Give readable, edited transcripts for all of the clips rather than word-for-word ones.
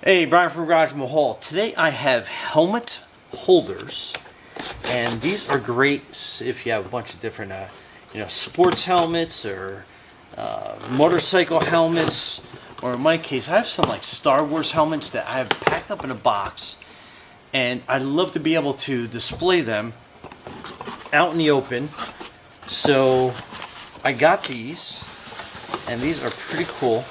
Hey, Brian from Garage Mahal. Today I have helmet holders, and these are great if you have a bunch of different, sports helmets or motorcycle helmets, or in my case, I have some like Star Wars helmets that I have packed up in a box, and I'd love to be able to display them out in the open. So I got these, and these are pretty cool.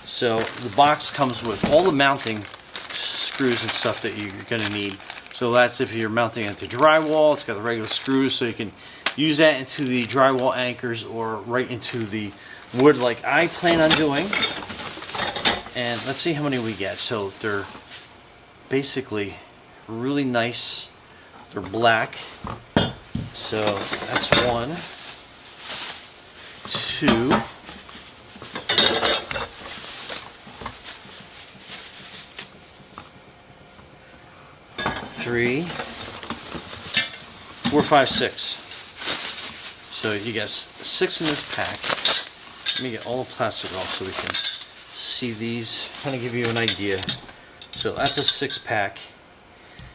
So the box comes with all the mounting screws and stuff that you're going to need. So that's if you're mounting it to drywall. It's got the regular screws, so you can use that into the drywall anchors or right into the wood like I plan on doing. And let's see how many we get. So they're basically really nice. They're black. So that's 1, 2, 3, 4, 5, 6. So you get 6 in this pack. Let me get all the plastic off so we can see these. Kind of give you an idea. So that's a 6-pack.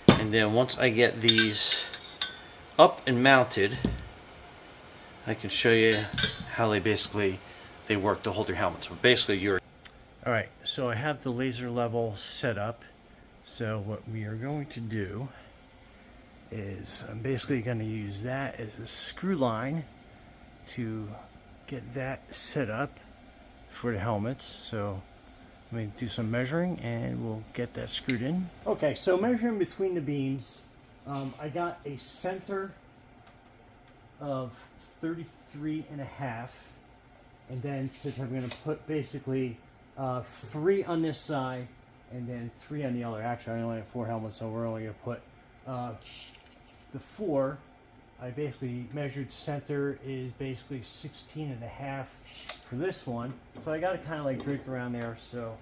And then once I get these up and mounted, I can show you how they work to hold your helmet. So basically you're... Alright, so I have the laser level set up. So what we are going to do is I'm basically going to use that as a screw line to get that set up for the helmets. So let me do some measuring and we'll get that screwed in. Okay, so measuring between the beams, I got a center of 33.5, and then since I'm going to put basically 3 on this side and then 3 on the other. Actually, I only have 4 helmets, so we're only going to put the 4. I basically measured center is basically 16.5 for this one. So I got it kind of like draped around there, so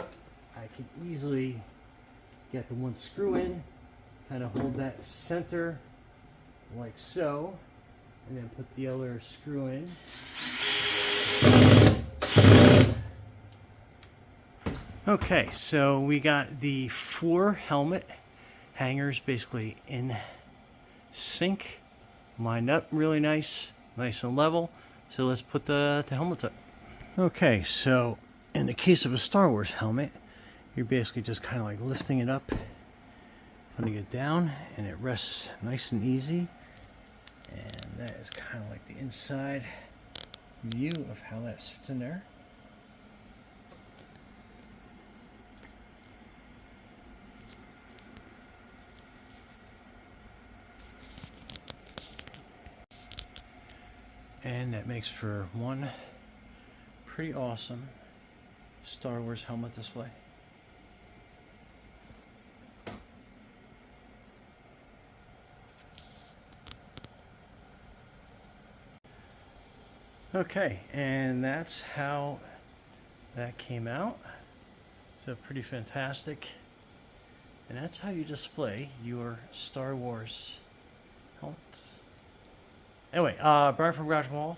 I can easily get the one screw in, kind of hold that center like so, and then put the other screw in. Okay, so we got the 4 helmet hangers basically in sync, lined up really nice and level. So let's put the helmets up. Okay, so in the case of a Star Wars helmet, you're basically just kind of like lifting it up, putting it down, and it rests nice and easy. And that is kind of like the inside view of how that sits in there. And that makes for one pretty awesome Star Wars helmet display. Okay, and that's how that came out. So pretty fantastic. And that's how you display your Star Wars helmets. Anyway, Brian from Garage Mahal.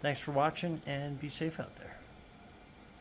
Thanks for watching and be safe out there.